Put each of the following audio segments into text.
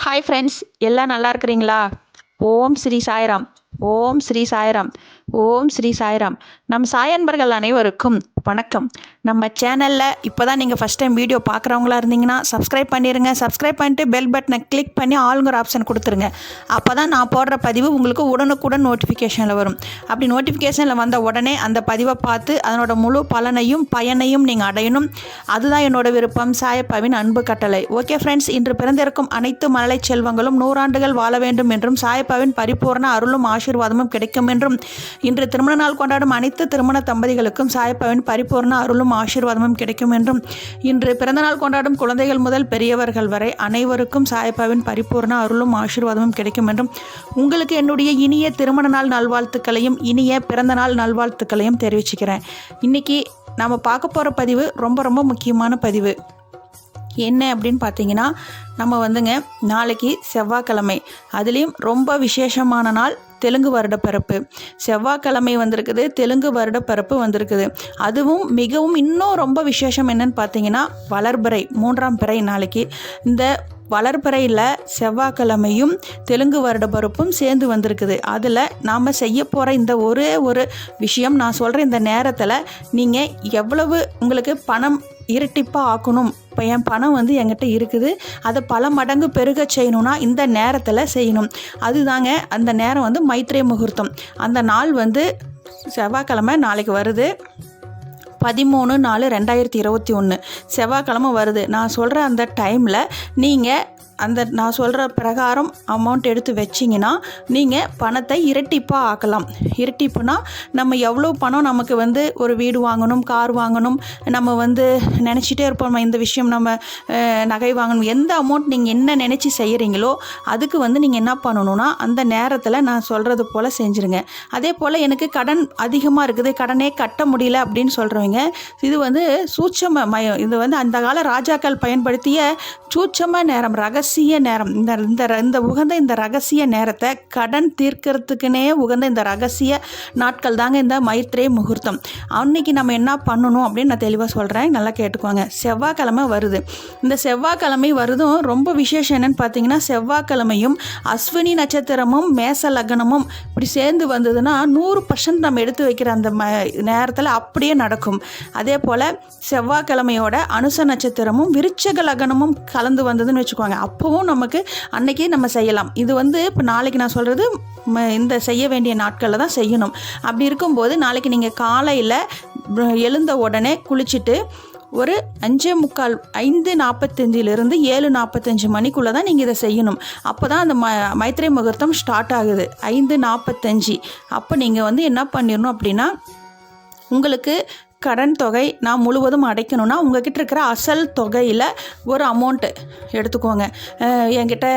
Hi friends, எல்லாம் நல்லா இருக்கிறீங்களா? ஓம் ஸ்ரீ சாய்ராம். ஓம் ஸ்ரீ சாய்ராம். ஓம் ஸ்ரீ சாய்ராம். நம் சாயன்பர்கள் அனைவருக்கும் வணக்கம். நம்ம சேனலில் இப்போ தான் நீங்கள் ஃபஸ்ட் டைம் வீடியோ பார்க்குறவங்களா இருந்தீங்கன்னா சப்ஸ்கிரைப் பண்ணிடுங்க. சப்ஸ்கிரைப் பண்ணிட்டு பெல் பட்டனை கிளிக் பண்ணி ஆளுங்கிற ஆப்ஷன் கொடுத்துருங்க. அப்போ தான் நான் போடுற பதிவு உங்களுக்கு உடனுக்குடன் நோட்டிஃபிகேஷனில் வரும். அப்படி நோட்டிஃபிகேஷனில் வந்த உடனே அந்த பதிவை பார்த்து அதனோட முழு பலனையும் பயனையும் நீங்கள் அடையணும். அதுதான் என்னோட விருப்பம். சாயப்பாவின் அன்பு கட்டளை. ஓகே ஃப்ரெண்ட்ஸ், இன்று பிறந்திருக்கும் அனைத்து மழலை செல்வங்களும் 100 ஆண்டுகள் வாழ வேண்டும் என்றும் சாயப்பாவின் பரிபூர்ண அருளும் ஆசீர்வாதமும் கிடைக்கும் என்றும், இன்று திருமண நாள் கொண்டாடும் அனைத்து திருமண தம்பதிகளுக்கும் சாயப்பாவின் பரிபூர்ண அருளும் ஆசீர்வாதமும் கிடைக்கும் என்றும், இன்று பிறந்தநாள் கொண்டாடும் குழந்தைகள் முதல் பெரியவர்கள் வரை அனைவருக்கும் சாயப்பாவின் பரிபூர்ண அருளும் ஆசீர்வாதமும் கிடைக்கும் என்றும், உங்களுக்கு என்னுடைய இனிய திருமண நாள் நல்வாழ்த்துக்களையும் இனிய பிறந்த நாள் நல்வாழ்த்துக்களையும் தெரிவிச்சுக்கிறேன். இன்னைக்கு நாம் பார்க்க போகிற பதிவு ரொம்ப ரொம்ப முக்கியமான பதிவு. என்ன அப்படின்னு பார்த்தீங்கன்னா, நம்ம வந்துங்க நாளைக்கு செவ்வாய்க்கிழமை, அதுலேயும் ரொம்ப விசேஷமான நாள். தெலுங்கு வருட பிறப்பு செவ்வாய்க்கிழமை வந்திருக்குது. தெலுங்கு வருட பிறப்பு வந்திருக்குது. அதுவும் மிகவும் இன்னும் ரொம்ப விசேஷம் என்னன்னு பார்த்தீங்கன்னா, வளர்பிறை 3ஆம் பிறை நாளைக்கு. இந்த வளர்பிறையில் செவ்வாய்க்கிழமையும் தெலுங்கு வருட பிறப்பும் சேர்ந்து வந்திருக்குது. அதில் நாம் செய்ய போகிற இந்த ஒரே ஒரு விஷயம், நான் சொல்கிற இந்த நேரத்தில் நீங்கள் எவ்வளவு உங்களுக்கு பணம் இரட்டிப்பாக ஆக்கணும், இப்போ என் பணம் என்கிட்ட இருக்குது, அதை பல மடங்கு பெருக செய்யணும்னா இந்த நேரத்தில் செய்யணும். அதுதாங்க அந்த நேரம் மைத்ரே முகூர்த்தம். அந்த நாள் செவ்வாய்க்கிழமை நாளைக்கு வருது. 13/4/2021 செவ்வாய்க்கிழமை வருது. நான் சொல்கிற அந்த டைமில் நீங்கள் நான் சொல்கிற பிரகாரம் அமௌண்ட் எடுத்து வச்சிங்கன்னா நீங்கள் பணத்தை இரட்டிப்பாக ஆக்கலாம். இரட்டிப்புனா நம்ம எவ்வளோ பணம் நமக்கு ஒரு வீடு வாங்கணும், கார் வாங்கணும், நம்ம நினச்சிட்டே இருப்போம் இந்த விஷயம், நம்ம நகை வாங்கணும், எந்த அமௌண்ட் நீங்கள் என்ன நினச்சி செய்கிறீங்களோ அதுக்கு நீங்கள் என்ன பண்ணணுன்னா அந்த நேரத்தில் நான் சொல்கிறது போல் செஞ்சுருங்க. அதே போல் எனக்கு கடன் அதிகமாக இருக்குது, கடனே கட்ட முடியல அப்படின்னு சொல்கிறவங்க, இது சூட்சம மயம். இது அந்த கால ராஜாக்கள் பயன்படுத்திய சூட்சம நேரம், ரகசிய நேரம். இந்த உகந்த இந்த ரகசிய நேரத்தை கடன் தீர்க்கறதுக்குனே உகந்த இந்த ரகசிய நாட்கள் தாங்க இந்த மைத்ரே முகூர்த்தம். அன்னைக்கு நம்ம என்ன பண்ணணும் அப்படின்னு நான் தெளிவாக சொல்கிறேன், நல்லா கேட்டுக்கோங்க. செவ்வாய்க்கிழமை வருது. இந்த செவ்வாய்க்கிழமை வருதும் ரொம்ப விசேஷம் என்னன்னு பார்த்தீங்கன்னா, செவ்வாய்க்கிழமையும் அஸ்வினி நட்சத்திரமும் மேச லக்னமும் இப்படி சேர்ந்து வந்ததுன்னா 100% நம்ம எடுத்து வைக்கிற அந்த நேரத்தில் அப்படியே நடக்கும். அதே போல் செவ்வாய்க்கிழமையோட அனுச நட்சத்திரமும் விருச்சக லக்னமும் கலந்து வந்ததுன்னு வச்சுக்கோங்க, அப்போவும் நமக்கு அன்னைக்கு நம்ம செய்யலாம். இது இப்போ நாளைக்கு நான் சொல்கிறது இந்த செய்ய வேண்டிய நாட்களில் தான் செய்யணும். அப்படி இருக்கும்போது நாளைக்கு நீங்கள் காலையில் எழுந்த உடனே குளிச்சுட்டு ஒரு 5:45 7:45 மணிக்குள்ளே தான் நீங்கள் இதை செய்யணும். அப்போ தான் அந்த மைத்ரே முகூர்த்தம் ஸ்டார்ட் ஆகுது. 5:45 அப்போ நீங்கள் என்ன பண்ணிடணும் அப்படின்னா, உங்களுக்கு கடன் தொகை நான் முழுவதும் அடைக்கணும்னா உங்ககிட்ட இருக்கிற அசல் தொகையில் ஒரு அமௌண்ட்டு எடுத்துக்கோங்க. என்கிட்ட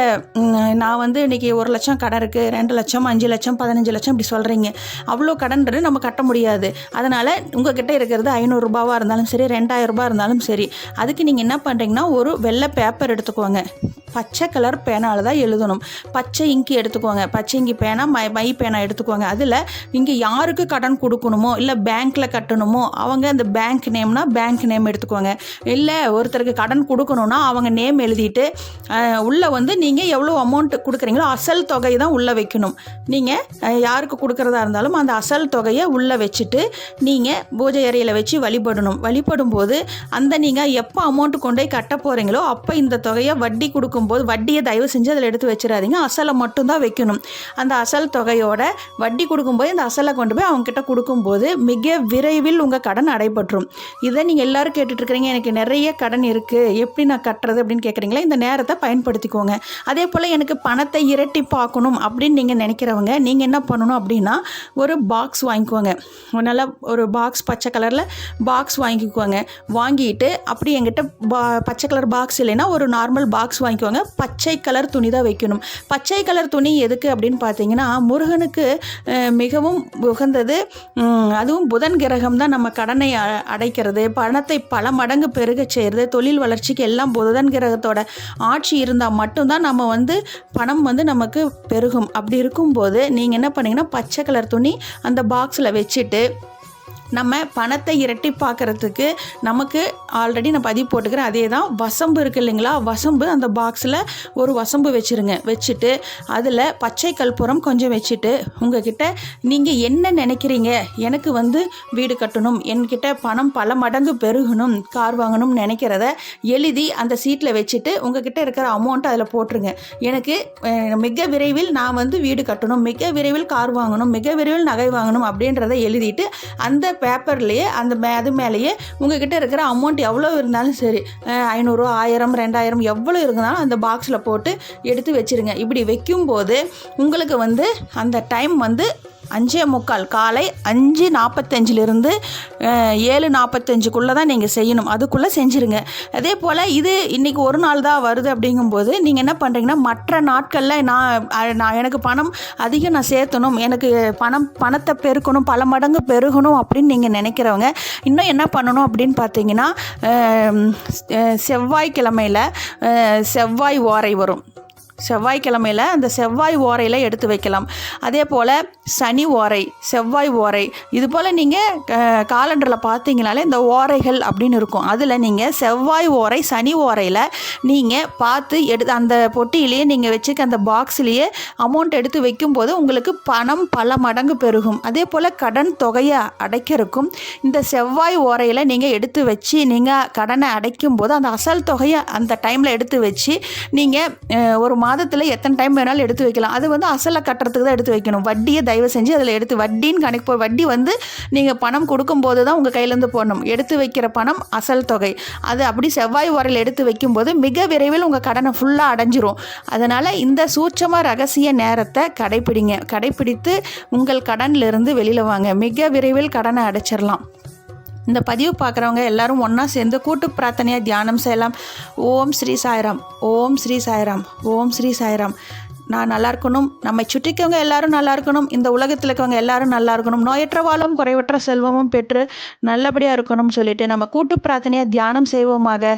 நான் இன்றைக்கி 1 லட்சம் கடன் இருக்குது, 2 லட்சம் 5 லட்சம் 15 லட்சம் இப்படி சொல்கிறீங்க. அவ்வளோ கடன்றது நம்ம கட்ட முடியாது. அதனால் உங்ககிட்ட இருக்கிறது 500 ரூபாவாக இருந்தாலும் சரி, 2000 ரூபா இருந்தாலும் சரி, அதுக்கு நீங்கள் என்ன பண்ணுறீங்கன்னா ஒரு வெள்ளை பேப்பர் எடுத்துக்கோங்க. பச்சை கலர் பேனால் தான் எழுதணும். பச்சை இங்கி எடுத்துக்கோங்க. பச்சை இங்கி பேனா, மை பேனா எடுத்துக்கோங்க. அதில் இங்கே யாருக்கு கடன் கொடுக்கணுமோ இல்லை பேங்க்கில் கட்டணுமோ அவங்க அந்த பேங்க் நேம்னா பேங்க் நேம் எடுத்துக்கோங்க. இல்லை ஒருத்தருக்கு கடன் கொடுக்கணுன்னா அவங்க நேம் எழுதிட்டு உள்ளே நீங்கள் எவ்வளோ அமௌண்ட் கொடுக்குறீங்களோ அசல் தொகை தான் உள்ளே வைக்கணும். நீங்கள் யாருக்கு கொடுக்குறதா இருந்தாலும் அந்த அசல் தொகையை உள்ளே வச்சுட்டு நீங்கள் பூஜை அறையில் வச்சு வழிபடணும். வழிபடும் போது நீங்கள் எப்போ அமௌண்ட் கொண்டு போய் கட்ட போகிறீங்களோ அப்போ இந்த தொகையை வட்டி கொடுக்கும்போது வட்டியை தயவு செஞ்சு அதில் எடுத்து வச்சிடாதீங்க. அசலை மட்டும்தான் வைக்கணும். அந்த அசல் தொகையோட வட்டி கொடுக்கும்போது இந்த அசலை கொண்டு போய் அவங்ககிட்ட கொடுக்கும்போது மிக விரைவில் உங்கள் கடன் அடைபற்றும். இதை நீங்கள் எல்லோரும் கேட்டுட்ருக்கிறீங்க, எனக்கு நிறைய கடன் இருக்குது, எப்படி நான் கட்டுறது அப்படின்னு கேட்குறீங்களா? இந்த நேரத்தை பயன்படுத்திக்கோங்க. அதே போல் எனக்கு பணத்தை இரட்டிப்பாக்கணும் அப்படின்னு நீங்கள் நினைக்கிறவங்க, நீங்கள் என்ன பண்ணணும் அப்படின்னா ஒரு பாக்ஸ் வாங்கிக்கோங்க. நல்லா ஒரு பாக்ஸ், பச்சை கலரில் பாக்ஸ் வாங்கிக்கோங்க. வாங்கிட்டு அப்படி என்கிட்ட பச்சை கலர் பாக்ஸ் இல்லைன்னா ஒரு நார்மல் பாக்ஸ் வாங்கிக்கோங்க. பச்சை கலர் துணி தான் வைக்கணும். பச்சை கலர் துணி எதுக்கு அப்படின்னு பார்த்தீங்கன்னா, முருகனுக்கு மிகவும் உகந்தது. அதுவும் புதன் கிரகம் தான் நம்ம கடனை அடைக்கிறது, பணத்தை பல மடங்கு பெருக செய்கிறது, தொழில் வளர்ச்சிக்கு எல்லாம் புதன் கிரகத்தோட ஆட்சி இருந்தால் மட்டும்தான் நம்ம பணம் நமக்கு பெருகும். அப்படி இருக்கும்போது நீங்கள் என்ன பண்ணீங்கன்னா பச்சை கலர் துணி அந்த பாக்ஸில் வச்சுட்டு நம்ம பணத்தை இரட்டிப்பாக்கிறதுக்கு நமக்கு ஆல்ரெடி நான் பதிவு போட்டுக்கிறேன். அதே தான் வசம்பு இருக்குது இல்லைங்களா, வசம்பு அந்த பாக்ஸில் ஒரு வசம்பு வச்சுருங்க. வச்சுட்டு அதில் பச்சை கற்பூரம் கொஞ்சம் வச்சுட்டு உங்ககிட்ட நீங்கள் என்ன நினைக்கிறீங்க, எனக்கு வந்து வீடு கட்டணும், என்கிட்ட பணம் பல மடங்கு பெருகணும், கார் வாங்கணும்னு நினைக்கிறத எழுதி அந்த சீட்டில் வச்சுட்டு உங்ககிட்ட இருக்கிற அமௌண்ட்டை அதில் போட்டுருங்க. எனக்கு மிக விரைவில் நான் வந்து வீடு கட்டணும், மிக விரைவில் கார் வாங்கணும், மிக விரைவில் நகை வாங்கணும் அப்படின்றத எழுதிட்டு அந்த பேப்பர்லேயே அது மேலேயே உங்ககிட்ட இருக்கிற அமௌண்ட் எவ்வளோ இருந்தாலும் சரி, 500, 1000, 2000 எவ்வளோ இருந்தாலும் அந்த பாக்ஸில் போட்டு எடுத்து வச்சுருங்க. இப்படி வைக்கும்போது உங்களுக்கு வந்து அந்த டைம் வந்து 5:45 காலை 5:45 7:45 தான் நீங்கள் செய்யணும். அதுக்குள்ளே செஞ்சுருங்க. அதே போல் இது இன்றைக்கி ஒரு நாள் தான் வருது அப்படிங்கும்போது நீங்கள் என்ன பண்ணுறீங்கன்னா, மற்ற நாட்களில் நான் எனக்கு பணம் அதிகம் நான் சேர்த்தணும், எனக்கு பணத்தை பெருக்கணும், பல மடங்கு பெருகணும் அப்படின்னு நீங்கள் நினைக்கிறவங்க இன்னும் என்ன பண்ணணும் அப்படின்னு பார்த்தீங்கன்னா, செவ்வாய்க்கிழமையில் செவ்வாய் ஓரை வரும். செவ்வாய்க்கிழமையில் அந்த செவ்வாய் ஓரையில் எடுத்து வைக்கலாம். அதே போல் சனி ஓரை, செவ்வாய் ஓரை, இது போல் நீங்கள் காலண்டரில் பார்த்தீங்கனாலே இந்த ஓரைகள் அப்படின்னு இருக்கும். அதில் நீங்கள் செவ்வாய் ஓரை, சனி ஓரையில் நீங்கள் பார்த்து அந்த பொட்டியிலேயே நீங்கள் வச்சுக்க அந்த பாக்ஸ்லேயே அமௌண்ட் எடுத்து வைக்கும்போது உங்களுக்கு பணம் பல மடங்கு பெருகும். அதே போல் கடன் தொகையை அடைக்கிறதுக்கும் இந்த செவ்வாய் ஓரையில் நீங்கள் எடுத்து வச்சு நீங்கள் கடனை அடைக்கும் போது அந்த அசல் தொகையை அந்த டைமில் எடுத்து வச்சு நீங்கள் ஒரு மாதத்தில் எத்தனை டைம் வேணாலும் எடுத்து வைக்கலாம். அது வந்து அசலை கட்டுறதுக்கு தான் எடுத்து வைக்கணும். வட்டியை தயவு செஞ்சு அதில் எடுத்து வட்டின்னு கணக்கு வட்டி வந்து நீங்கள் பணம் கொடுக்கும்போது தான் உங்கள் கையிலேருந்து போடணும். எடுத்து வைக்கிற பணம் அசல் தொகை. அது அப்படி செவ்வாய் ஓரையில் எடுத்து வைக்கும்போது மிக விரைவில் உங்கள் கடனை ஃபுல்லாக அடைஞ்சிரும். அதனால் இந்த சூட்சம ரகசிய நேரத்தை கடைப்பிடித்து உங்கள் கடனிலிருந்து வெளியில் வாங்க. மிக விரைவில் கடனை அடைச்சிடலாம். இந்த பதிவு பார்க்குறவங்க எல்லாரும் ஒன்றா சேர்ந்து கூட்டு பிரார்த்தனையாக தியானம் செய்யலாம். ஓம் ஸ்ரீ சாய்ராம், ஓம் ஸ்ரீ சாய்ராம், ஓம் ஸ்ரீ சாய்ராம். நான் நல்லா இருக்கணும், நம்மை சுற்றிக்கவங்க எல்லாரும் நல்லா இருக்கணும், இந்த உலகத்தில் இருக்கவங்க எல்லாரும் நல்லா இருக்கணும், நோயற்ற வாழும் குறைவற்ற செல்வமும் பெற்று நல்லபடியாக இருக்கணும்னு சொல்லிட்டு நம்ம கூட்டு பிரார்த்தனையாக தியானம் செய்வோமாக.